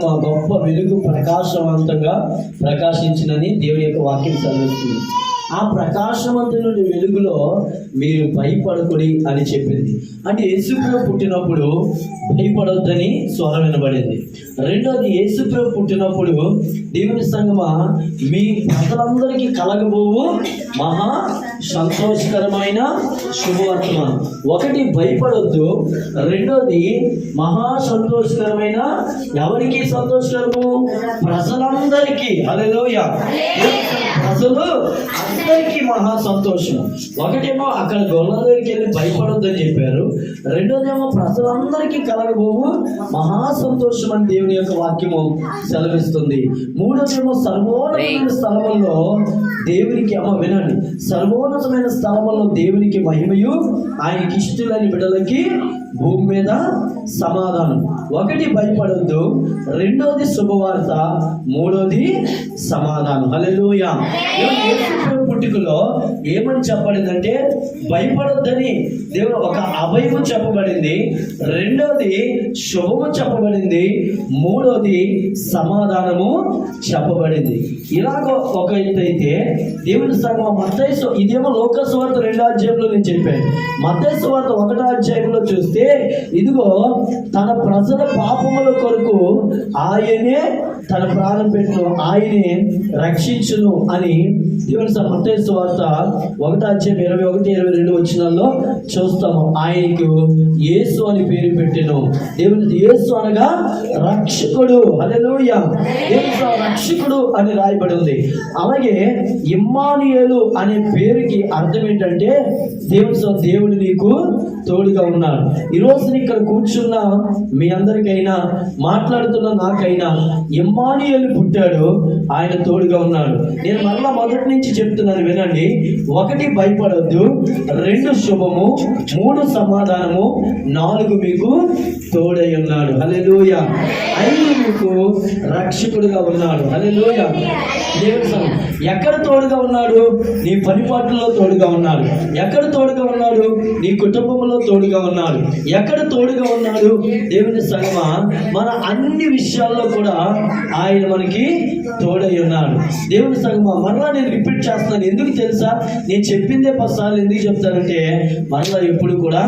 మా గొప్ప వెలుగు ప్రకాశవంతంగా ప్రకాశించినని దేవుని యొక్క వాక్యం చదివిస్తుంది. ఆ ప్రకాశవంతుని వెలుగులో మీరు భయపడకుడి అని చెప్పింది. అంటే యేసుప్రభు పుట్టినప్పుడు భయపడొద్దని స్వరం వినబడింది. రెండోది, యేసుప్రభు పుట్టినప్పుడు దేవుని సంగమా మీ ప్రజలందరికీ కలగబోవు మహా సంతోషకరమైన శుభవర్తమానం. ఒకటి, భయపడొద్దు. రెండోది, మహా సంతోషకరమైన, ఎవరికి సంతోషకరము? ప్రజలందరికీ. హల్లెలూయా. ప్రజలు అందరికీ మహా సంతోషం. ఒకటేమో అక్కడ గొల్ల దగ్గరికి వెళ్ళి భయపడొద్దని చెప్పారు. రెండోదేమో ప్రజలందరికీ కలగబోవు మహా సంతోషం అని దేవుని యొక్క వాక్యము సెలవిస్తుంది. మూడోదేమో సర్వోన్నతమైన స్థలముల్లో దేవునికి, వినండి, సర్వోన్నతమైన స్థలముల్లో దేవునికి మహిమయు ఆయనకి ఇష్టలని బిడ్డలకి భూమి మీద సమాధానం. ఒకటి, భయపడొద్దు. రెండోది శుభవార్త. మూడోది సమాధానం. హల్లెలూయా. పుట్టుకలో ఏమని చెప్పబడిందంటే భయపడొద్దని దేవుడు ఒక అభయము చెప్పబడింది. రెండోది శుభము చెప్పబడింది. మూడోది సమాధానము చెప్పబడింది. ఇలాగ ఒక ఎత్తైతే దేవుని సంగమం మత్తయి, ఇదేమో లోక సువార్త 2వ అధ్యాయంలో నేను చెప్పాను. మత్తయి సువార్త 1వ అధ్యాయంలో చూస్తే, ఇదిగో తన ప్రజల పాపముల కొరకు ఆయనే తన ప్రాణం పెట్టును, ఆయనే రక్షించును అని దేవుని మత్తయి సువార్త 1వ అధ్యాయం 21-22 వచనాల్లో చూస్తాము. ఆయనకు యేసు అని పేరు పెట్టెను. దేవుని యేసు అనగా రక్షకుడు. హల్లెలూయా. యేసు రక్షకుడు అని రాయబడి ఉంది. అలాగే ఇమ్మానుయేలు అనే పేరుకి అర్థం ఏంటంటే దేవుడు నీకు తోడుగా ఉన్నాడు. ఈరోజు ఇక్కడ కూర్చున్న మీ అందరికైనా, మాట్లాడుతున్న నాకైనా ఇమ్మానుయేలు పుట్టాడు, ఆయన తోడుగా ఉన్నాడు. నేను మళ్ళా మొదటి నుంచి చెప్తున్నాను, వినండి. ఒకటి, భయపడొద్దు. రెండు, శుభము. మూడు, సమాధానము. నాలుగు, మీకు తోడై ఉన్నాడు. హల్లెలూయా. ఐదు, మీకు రక్షకుడుగా ఉన్నాడు. హల్లెలూయా. దేవుని ఎక్కడ తోడుగా ఉన్నాడు? నీ పనిపాట్లలో తోడుగా ఉన్నాడు. ఎక్కడ తోడుగా ఉన్నాడు? నీ కుటుంబంలో తోడుగా ఉన్నాడు. ఎక్కడ తోడుగా ఉన్నాడు? దేవుని సంగమా మన అన్ని విషయాల్లో కూడా ఆయన మనకి తోడై ఉన్నాడు. దేవుని సంగమా మరలా నేను రిపీట్ చేస్తున్నాను. ఎందుకు తెలుసా? నేను చెప్పిందే 10 సార్లు ఎందుకు చెప్తానంటే మరలా ఎప్పుడు కూడా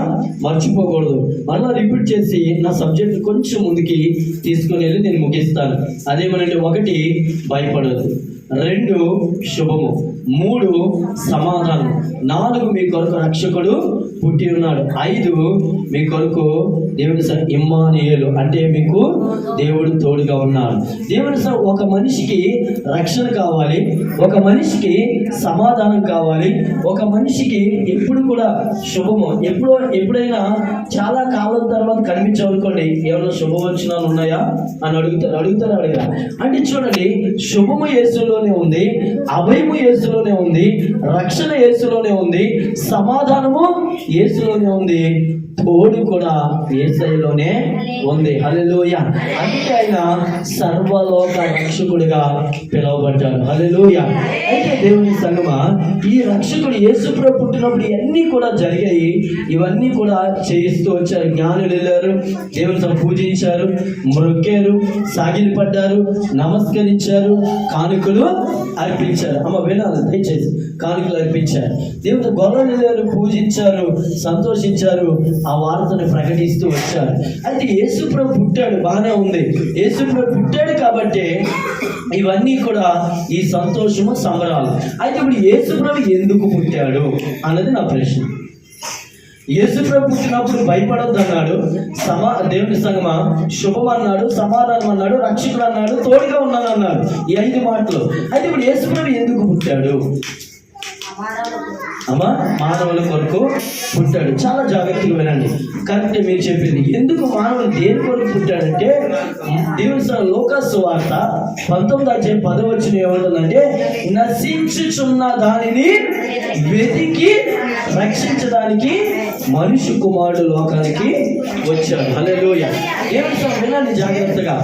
మర్చిపోకూడదు. మరలా రిపీట్ చేసి నా సబ్జెక్ట్ కొంచెం ముందుకి తీసుకుని వెళ్ళి నేను ముగిస్తాను. అదేమనంటే, ఒకటి, భయపడదు. రెండు, శుభము. మూడు, సమాధానం. నాలుగు, మీ కొరకు రక్షకుడు పుట్టి ఉన్నాడు. ఐదు, మీ కొరకు దేవుని ఇమ్మానుయేలు అంటే మీకు దేవుడు తోడుగా ఉన్నాడు. దేవుని ఒక మనిషికి రక్షణ కావాలి, ఒక మనిషికి సమాధానం కావాలి, ఒక మనిషికి ఎప్పుడు కూడా శుభము. ఎప్పుడైనా చాలా కాలం తర్వాత కనిపించనుకోండి, ఏమైనా శుభవచనాలు ఉన్నాయా అని అడుగుతారా? అంటే చూడండి, శుభము యేసులోనే ఉంది, అభయము యేసులోనే ఉంది, రక్షణ యేసులోనే ఉంది, సమాధానము యేసులోనే ఉంది, తోడు కూడా యేసయ్యలోనే ఉంది. హల్లెలూయా. అందుకే ఆయన సర్వలోక రక్షకుడిగా పిలువబడ్డాడు. హల్లెలూయా. అయితే దేవుని సంగమా ఈ రక్షకుడు యేసుప్రభు పుట్టినప్పుడు ఇవన్నీ కూడా జరిగాయి. ఇవన్నీ కూడా చేయిస్తూ వచ్చారు. జ్ఞానులు వెళ్ళారు, దేవుని పూజించారు, మ్రొక్కారు, సాగిలి పడ్డారు, నమస్కరించారు, కానుకలు అర్పించారు. వినాలి దయచేసి. కానుకలు అర్పించారు. దేవుని గొర్రెలు వెళ్ళారు, పూజించారు, సంతోషించారు, ఆ వార్తను ప్రకటిస్తూ వచ్చారు. అయితే యేసుప్రభు పుట్టాడు, బాగానే ఉంది. యేసుప్రభు పుట్టాడు కాబట్టి ఇవన్నీ కూడా ఈ సంతోషము, సంబరాలు. అయితే ఇప్పుడు యేసుప్రభు ఎందుకు పుట్టాడు అన్నది నా ప్రశ్న. యేసుప్రభు పుట్టినప్పుడు భయపడొద్దు అన్నాడు, దేవుని సంగమా శుభం అన్నాడు, సమాధానం అన్నాడు, రక్షకుడు అన్నాడు, తోడుగా ఉన్నాను అన్నాడు. ఈ 5 మాటలు. అయితే ఇప్పుడు యేసుప్రభు ఎందుకు పుట్టాడు? మానవుల కొరకు పుట్టాడు. చాలా జాగ్రత్తగా వినండి. కరెక్టే మీరు చెప్పింది. ఎందుకు మానవులు దేని కొరకు పుట్టాడంటే, దేవుని లోక సువార్త 19వ అధ్యాయం 10వ వచనం ఏమంటుందంటే, నశించుచున్న దానిని వెతికి రక్షించడానికి మనిషి కుమారుడు లోకానికి వచ్చాడు. హల్లెలూయా. దేవుని వినండి జాగ్రత్తగా.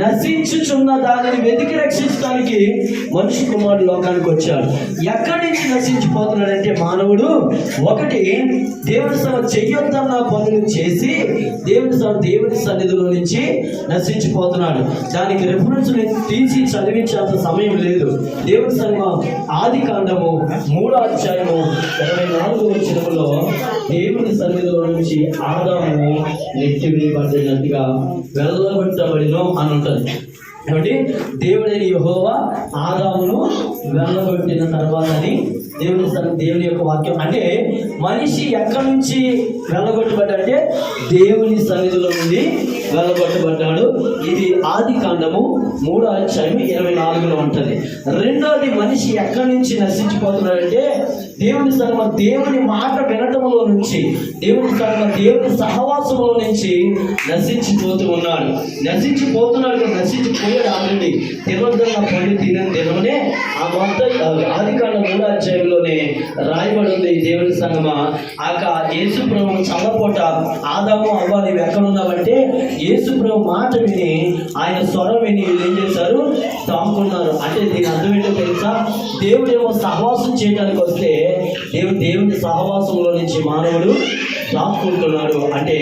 నశించుచున్న దానిని వెతికి రక్షించడానికి మనిషి కుమారుడు లోకానికి వచ్చాడు. ఎక్కడి నుంచి నశించిపోతున్నాడంటే మానవుడు ఒకటి దేవుని సభ చెయ్యొద్దన్న పనులు చేసి దేవుని సన్నిధిలో నుంచి నశించిపోతున్నాడు. దానికి రెఫరెన్స్ తీసి చదివించేంత సమయం లేదు. దేవుని సభ ఆదికాండము 3వ అధ్యాయము 24వ వచనంలో దేవుని సన్నిధిలో నుంచి ఆదాము నెట్టివేయబడినట్టుగా వెళ్ళగొట్టబడినో అని ఉంటుంది. కాబట్టి దేవుడైన యెహోవా ఆదామును వెళ్ళగొట్టిన తర్వాతని దేవుని యొక్క వాక్యం. అంటే మనిషి ఎక్కడి నుంచి వెళ్ళగొట్టబడ్డాడంటే దేవుని సన్నిధిలో నుండి వెళ్ళగొట్టబడ్డాడు. ఇది ఆదికాండము 3వ అధ్యాయం 24లో ఉంటుంది. రెండోది మనిషి ఎక్కడి నుంచి నశించిపోతున్నాడంటే దేవుని మాట వినటంలో నుంచి, దేవుని సహవాసంలో నుంచి నశించిపోతూ ఉన్నాడు. నశించిపోయాడు ఆల్రెడీ. తినొద్దన్న పండు తినని తినమనే ఆ మొత్తం ఆదికాండం 3వ అధ్యాయంలోనే రాయబడి ఉంది. దేవుని సంగమా యేసు ప్రభు చల్లపోట ఆదాము అవ్వ నీవు ఎక్కడున్నావంటే యేసు ప్రభు మాట విని ఆయన స్వరం విని వీళ్ళు ఏం చేశారు? తాముకున్నారు. అంటే దీని అర్థం ఏంటో తెలుసా? దేవుడేమో సహవాసం చేయడానికి వస్తే దేవుని సహవాసంలో నుంచి మానవుడు దాక్కుంటున్నాడు. అంటే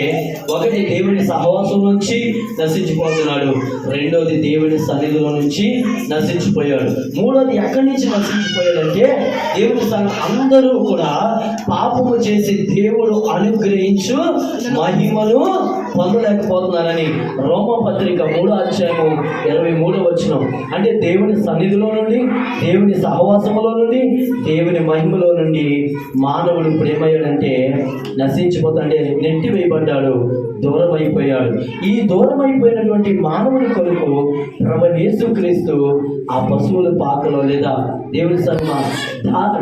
ఒకటి దేవుని సహవాసం నుంచి నశించిపోతున్నాడు, రెండోది దేవుని సన్నిధిలో నుంచి నశించిపోయాడు, మూడోది ఎక్కడి నుంచి నశించిపోయాడంటే దేవుని అందరూ కూడా పాపము చేసి దేవుడు అనుగ్రహించు మహిమను పొందలేకపోతున్నారని రోమపత్రిక 3వ అధ్యాయము 23వ వచనం. అంటే దేవుని సన్నిధిలో నుండి, దేవుని సహవాసములో నుండి, దేవుని మహిమలో నుండి మానవుడు ప్రేమయ్యాడంటే నశించిపోతాడంటే నెట్టివేయబడ్డాడు, దూరం అయిపోయాడు. ఈ దూరం అయిపోయినటువంటి మానవుని కొరకు ప్రభువైన యేసుక్రీస్తు ఆ పశువుల పాకలో లేదా దేవుని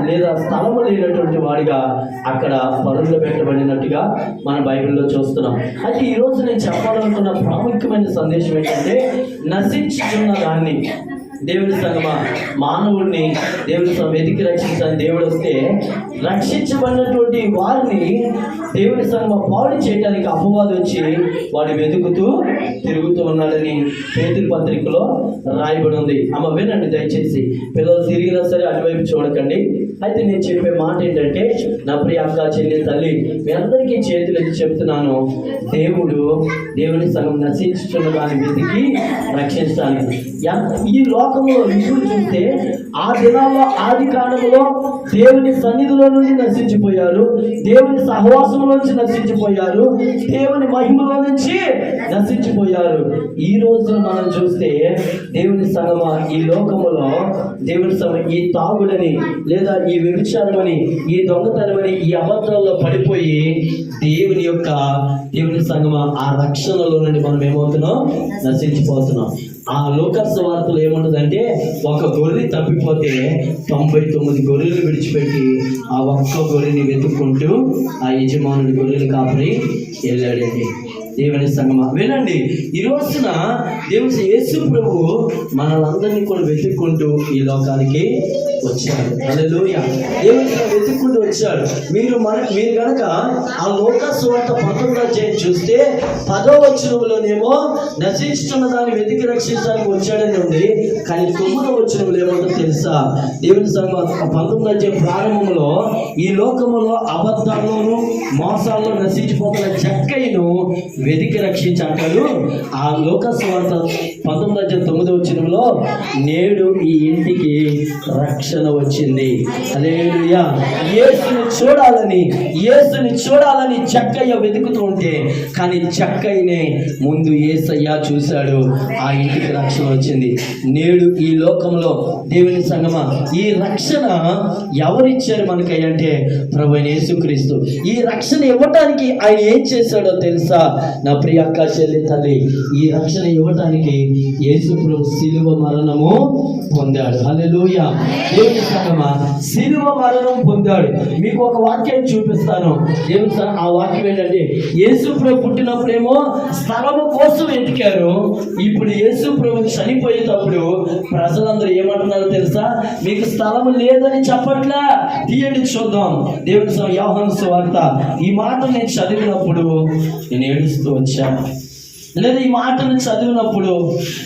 లేదా స్థలము లేనటువంటి వాడిగా అక్కడ పరుంలో పెట్టబడినట్టుగా మన బైబిల్లో చూస్తున్నాం. అయితే ఈరోజు నేను చెప్పాలనుకున్న ప్రాముఖ్యమైన సందేశం ఏంటంటే నశించుతున్న దాన్ని దేవుని సంగమా మానవుడిని దేవుని వెతికి రక్షించాలని దేవుడు వస్తే రక్షించబడినటువంటి వారిని దేవుని సంగమా పాడు చేయడానికి అపవాది వచ్చి వాడు వెతుకుతూ తిరుగుతూ ఉన్నాడని పేతురు పత్రికలో రాయబడి ఉంది. అమ్మ వినండి దయచేసి, పిల్లలు తిరిగినా సరే అటువైపు చూడకండి. అయితే నేను చెప్పే మాట ఏంటంటే, నా ప్రియ అక్క చెల్లి తల్లి మీ అందరికీ చేతులు ఎత్తి చెప్తున్నాను, దేవుని సంగం నశించుతున్న దాన్ని వెతికి రక్షించాలి. ఈ లోకంలో ఇప్పుడు చూస్తే ఆ దినాల్లో ఆది కాలంలో దేవుని సన్నిధిలో నుండి నశించిపోయారు, దేవుని సహవాసంలో నుంచి నశించిపోయారు, దేవుని మహిమలో నుంచి నశించిపోయారు. ఈ రోజు మనం చూస్తే దేవుని సంగమ ఈ లోకములో దేవుని సంగమ ఈ తాగుడని లేదా ఈ వ్యభిచారమని ఈ దొంగతనమని ఈ అబద్ధాల్లో పడిపోయి దేవుని సంగమ ఆ రక్షణలో నుండి మనం ఏమవుతున్నాం? నశించిపోతున్నాం. ఆ లోకస్ వార్తలు ఏముండదంటే ఒక గొర్రె తప్పిపోతే 99 గొర్రెలు విడిచిపెట్టి ఆ ఒక్క గొర్రెని వెతుక్కుంటూ ఆ యజమానుడి గొర్రెలు కాపరి వెళ్ళాడండి. దేవుని సంగమా వినండి, ఈ రోజున దేవుని యేసు ప్రభు మనలందరినీ కూడా వెతుక్కుంటూ ఈ లోకానికి వచ్చాడు. హల్లెలూయా. దేవుని వెతుక్కుంటూ వచ్చాడు. మీరు కనుక ఆ లోకాసు వార్త 19వ అధ్యాయం చూస్తే 10వ వచనంలోనేమో నశించుతున్న దాన్ని వెతికి రక్షించడానికి వచ్చాడని ఉంది. కానీ 9వ వచనంలో ఏమంటో తెలుసా? దేవుని సంగమా 19వ అధ్యాయం ప్రారంభంలో ఈ లోకములో అబద్ధాల్లోనూ మోసాల్లో నశించిపోతున్న జక్కయ్యను వెతికి రక్షించాడు. ఆ లోకాసు వార్త 19వ అధ్యాయం 9వ వచనంలో నేడు ఈ ఇంటికి రక్షణ వచ్చింది. హల్లెలూయా. యేసుని చూడాలని చక్కయ్య వెతుకుతూ ఉంటే, కానీ చక్కయ్యనే ముందు యేసయ్య చూశాడు, ఆ ఇంటికి రక్షణ వచ్చింది. నేడు ఈ లోకంలో దేవుని సంగమా ఈ రక్షణ ఎవరిచ్చారు మనకి అంటే ప్రభువైన యేసుక్రీస్తు. ఈ రక్షణ ఇవ్వటానికి ఆయన ఏం చేశాడో తెలుసా? నా ప్రియ అక్క చెల్లి తల్లి, ఈ రక్షణ ఇవ్వటానికి యేసు ప్రభు శిలువ మరణము పొందాడు. హల్లెలూయా. దేవుని సంగమా, శిలువ మరణం పొందాడు. మీకు ఒక వాక్యాన్ని చూపిస్తాను. దేవుని ఆ వాక్యం ఏంటంటే, యేసు ప్రభు పుట్టినప్పుడేమో స్థలము కోసం వెతికారు. ఇప్పుడు యేసు ప్రభు చనిపోయేటప్పుడు ప్రజలందరూ ఏమంటున్నారో తెలుసా? మీకు స్థలం లేదని చెప్పట్లా. తీయండి చూద్దాం. దేవుని యోహాను సువార్త ఈ మాట నేను చదివినప్పుడు నేను ఏడుస్తూ వచ్చాను. లేదా ఈ మాటను చదివినప్పుడు,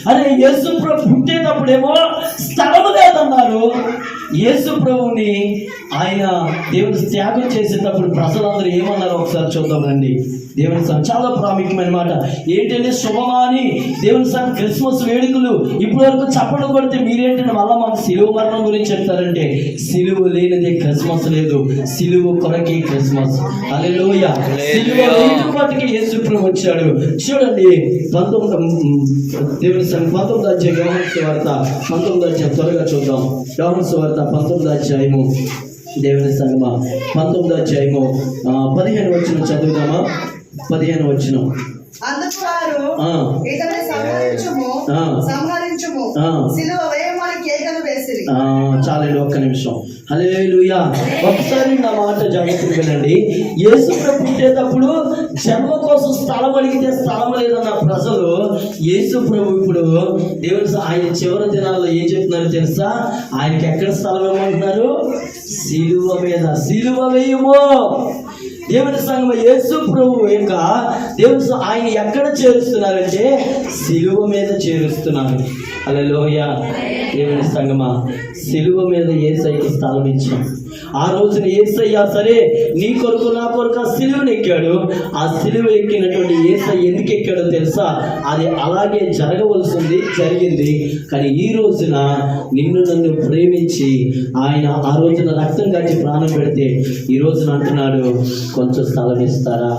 అరే యేసు ప్రభు పుట్టేటప్పుడేమో స్థలము లేదన్నారు. యేసు ప్రభుని ఆయన దేవుని త్యాగం చేసేటప్పుడు ప్రజలందరూ ఏమన్నారో ఒకసారి చూద్దామండి. దేవుని చాలా ప్రాముఖ్యమైన మాట ఏంటంటే, శుభమాని దేవుని క్రిస్మస్ వేడుకలు ఇప్పటి వరకు చప్పట్లు కొడితే మీరేంటంటే మళ్ళీ మాకు సిలువ మరణం గురించి చెప్తారంటే, సిలువ లేనిదే క్రిస్మస్ లేదు, సిలువ కొరకే క్రిస్మస్. హల్లెలూయా. సిలువ లేకపోతే యేసు ప్రభు వచ్చాడు. చూడండి 19 అధ్యాయం యోహాను సువార్త 19 అధ్యాయం త్వరగా చూద్దాం. యోహాను సువార్త 19 అధ్యాయము దేవుని సంగమా 19 అధ్యాయము 15 వచనం చదువుదామా? 15 వచనం. అందుకు వారు ఇతన్ని సంహరించుము, సిలువ వేయమని కేకలు వేసిరి. చాలండి, ఒక్క నిమిషం. హల్లెలూయా. ఒకసారి నా మాట జాగ్రత్తగా వినండి. యేసు ప్రభు పుట్టేటప్పుడు జన్మ కోసం స్థలం అడిగితే స్థలం లేదన్న ప్రజలు, యేసు ప్రభు ఇప్పుడు దేవుడు ఆయన చివరి దినాల్లో ఏం చెప్తున్నారో తెలుసా? ఆయనకి ఎక్కడ స్థలం ఏమంటున్నారు? సిలువ మీద. సిలువ వేయము. దేవుని సంగమ యేసు ప్రభు యొక్క దేవుని ఆయన ఎక్కడ చేరుస్తున్నారంటే సిలువ మీద చేరుస్తున్నారు. హల్లెలూయా. దేవుని సంగమా, సిలువ మీద యేసయ్యకి స్థలం ఇచ్చాం. ఆ రోజున యేసయ్య సరే నీ కొరకు నా కొరకు ఆ సిలువను ఎక్కాడు. ఆ సిలువ ఎక్కినటువంటి యేసయ్య ఎందుకు ఎక్కాడో తెలుసా? అది అలాగే జరగవలసింది, జరిగింది. కానీ ఈ రోజున నిన్ను నన్ను ప్రేమించి ఆయన ఆ రోజున రక్తం కాచి ప్రాణం పెడితే ఈ రోజున అంటున్నాడు, కొంచెం స్థలం ఇస్తారా?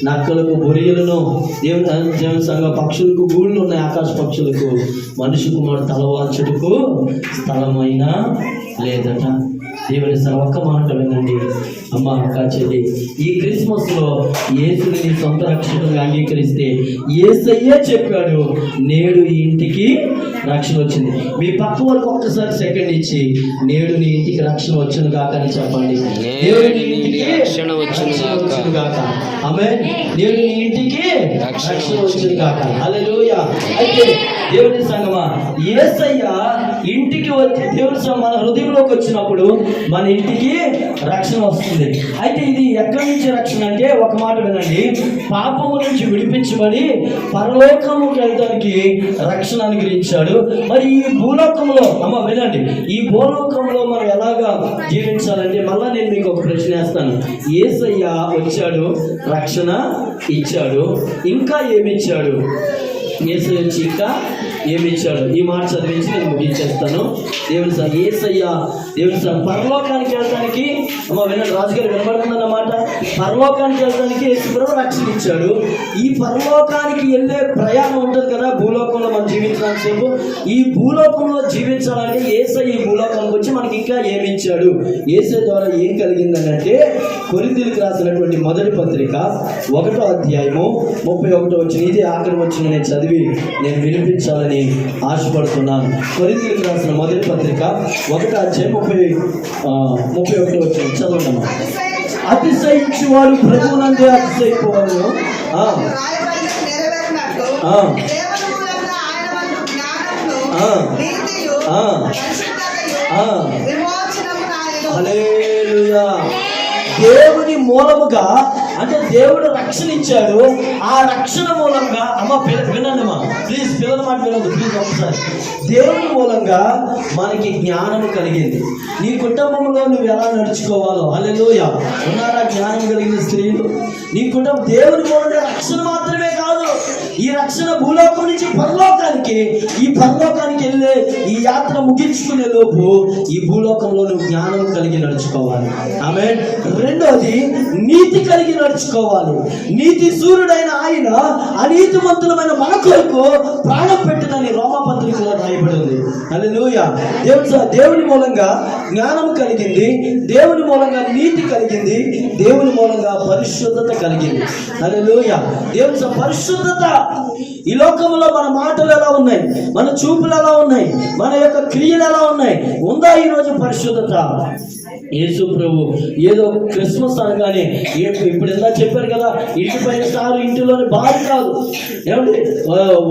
నక్కలకు బొరియలను దేవుని సంఘ పక్షులకు గూళ్ళు ఉన్నాయి, ఆకాశ పక్షులకు. మనిషి కుమారుడు తలవాల్చుటకు స్థలమైనా లేదట. దేవుని ఒక్క మాట వినండి అమ్మ, అక్క, చెల్లి. ఈ క్రిస్మస్ లో యేసుని నీ సొంత రక్షకుడిగా అంగీకరిస్తే యేసయ్యే చెప్పాడు, నేడు ఈ ఇంటికి రక్షణ వచ్చింది. మీ పక్క వరకు ఒక్కసారి సెకండ్ ఇచ్చి, నేడు నీ ఇంటికి రక్షణ వచ్చును గాక అని చెప్పండి. నేడు నీ ఇంటికి రక్షణ వచ్చును గాక. ఆమేన్. నేడు నీ ఇంటికి రక్షణ వచ్చును గాక. హల్లెలూయా. అయితే దేవుని సంగమా, యేసయ్య ఇంటికి వచ్చి దేవుని మన హృదయంలోకి వచ్చినప్పుడు మన ఇంటికి రక్షణ వస్తుంది. అయితే ఇది ఎక్కడి నుంచి రక్షణ అంటే, ఒక మాట వినండి, పాపము నుంచి విడిపించబడి పరలోకముకి వెళ్ళడానికి రక్షణ అనుగ్రహించాడు. మరి ఈ భూలోకంలో అమ్మ వినండి, ఈ భూలోకంలో మనం ఎలాగా జీవించాలంటే, మళ్ళా నేను మీకు ఒక ప్రశ్న వేస్తాను. యేసయ్య వచ్చాడు, రక్షణ ఇచ్చాడు, ఇంకా ఏమిచ్చాడు? యేసయ్య వచ్చి ఇంకా ఏమిచ్చాడు? ఈ మాట చదివించి నేను ముగించేస్తాను. దేవుని యేసయ్య దేవుని పరలోకానికి వెళ్ళడానికి అమ్మ వినండి, రాజుగారు వినబడుతుందన్నమాట. పరలోకానికి వెళ్ళడానికి యేసుప్రభు రక్షణ ఇచ్చాడు. ఈ పరలోకానికి వెళ్ళే ప్రయాణం ఉంటుంది కదా, భూలోకంలో మనం జీవించడానికి సేపు. ఈ భూలోకంలో జీవించాలంటే యేసయ్య ఈ భూలోకానికి వచ్చి మనకి ఇంకా ఏమి ఇచ్చాడు? యేసయ్య ద్వారా ఏం కలిగిందని అంటే, కొరింథీయులకు రాసినటువంటి మొదటి పత్రిక 1వ అధ్యాయము 31వ వచనం. ఇది ఆఖరి వచనం నేను చదివి నేను వినిపించాలని ఆశపడుతున్నాను. కొరింథీయులకు రాసిన మొదటి పత్రిక 1వ అధ్యాయం 31వ వచనం చదవండి. అతిశయించు వారు ప్రభువునందే అతిశయిపోవాలి. హల్లెలూయా. దేవుని మూలముగా అంటే దేవుడు రక్షణ ఇచ్చాడు. ఆ రక్షణ మూలంగా అమ్మ వినండి అమ్మా, ప్లీజ్ పిల్లల మాట వినదు ప్లీజ్ ఒకసారి. దేవుని మూలంగా మనకి జ్ఞానము కలిగింది. నీ కుటుంబంలో నువ్వు ఎలా నడుచుకోవాలో, హల్లెలూయా, ఉన్నారా జ్ఞానం కలిగిన స్త్రీలు? నీ కుటుంబం దేవుని మూలంగా రక్షణ మాత్రమే కాదు, ఈ రక్షణ భూలోకం నుంచి పరలోకానికి, ఈ పరలోకానికి వెళ్ళే ఈ యాత్ర ముగించుకునే లోపు ఈ భూలోకంలో నువ్వు జ్ఞానం కలిగి నడుచుకోవాలి. ఆమేన్. రెండోది నీతి కలిగి నడుచుకోవాలి. నీతి సూర్యుడైన ఆయన అనీతిమంతులమైన మన కొరకు ప్రాణం పెట్టినని రోమాపత్రికలో రాయబడి ఉంది. హల్లెలూయా. దేవుని మూలంగా జ్ఞానం కలిగింది, దేవుని మూలంగా నీతి కలిగింది, దేవుని మూలంగా పరిశుద్ధత కలిగింది. హల్లెలూయా. దేవుని పరిశుద్ధత. ఈ లోకంలో మన మాటలు ఎలా ఉన్నాయి, మన చూపులు ఎలా ఉన్నాయి, మన యొక్క క్రియలు ఎలా ఉన్నాయి? ఉందా ఈరోజు పరిశుద్ధత? యేసు ప్రభు ఏదో క్రిస్మస్ అనగానే ఇప్పుడు ఎలా చెప్పారు కదా, ఇంటి పైన స్టార్, ఇంటిలోని బాధ కాదు. ఏమంటే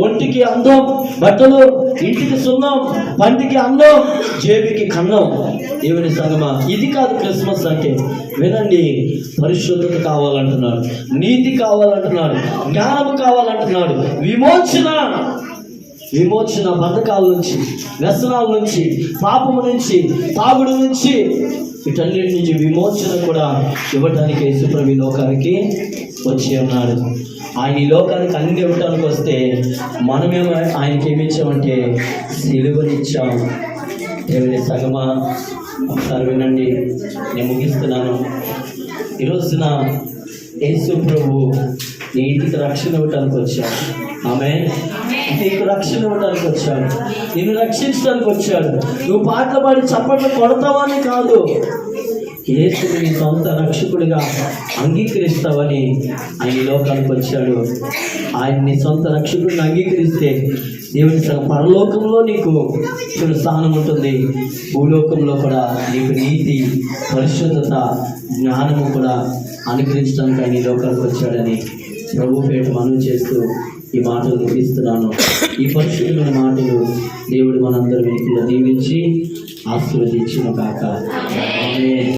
ఒంటికి అందం, బట్టలు, ఇంటికి సున్నం, పంటికి అందం, జేబుకి కన్నం. దేవుని సంగమా, ఇది కాదు క్రిస్మస్ అంటే. వినండి, పరిశుద్ధత కావాలంటున్నాడు, నీతి కావాలంటున్నాడు, జ్ఞానం కావాలంటున్నాడు, విమోచన బంధకాల నుంచి, వ్యసనాల నుంచి, పాపము నుంచి, తాగుడు నుంచి, వీటన్నిటి నుంచి విమోచన కూడా ఇవ్వటానికి యేసుప్రభు ఈ లోకానికి వచ్చి ఉన్నాడు. ఆయన ఈ లోకానికి అన్ని ఇవ్వటానికి వస్తే మనమేమో ఆయనకి ఏమి ఇచ్చామంటే సిలువనిచ్చాము. దేవుని సంగమా, ఒకసారి వినండి, నేను ముగిస్తున్నాను. ఈరోజున యేసు ప్రభు నీ ఇంటికి రక్షణ ఇవ్వటానికి వచ్చాడు. ఆమేన్. నీకు రక్షణ ఇవ్వడానికి వచ్చాడు, నిన్ను రక్షించడానికి వచ్చాడు. నువ్వు పాటలు పాడి చప్పట్లు కొడతావని కాదు, యేసుని నీ సొంత రక్షకుడిగా అంగీకరిస్తావని ఆయన లోకానికి వచ్చాడు. ఆయన నీ సొంత రక్షకుడిని అంగీకరిస్తే దేవుని పరలోకంలో నీకు స్థానం ఉంటుంది, భూలోకంలో కూడా నీకు నీతి, పరిశుద్ధత, జ్ఞానము కూడా అనుగ్రహించడానికి ఆయన ఈ లోకానికి వచ్చాడని ప్రభు పేట మనవి చేస్తూ ఈ మాటలు ముగిస్తున్నాను. ఈ పరిశుద్ధమైన మాటలు దేవుడు మనందరి వెనుకలో దీవించి ఆశీర్వదించును గాక. ఆమేన్.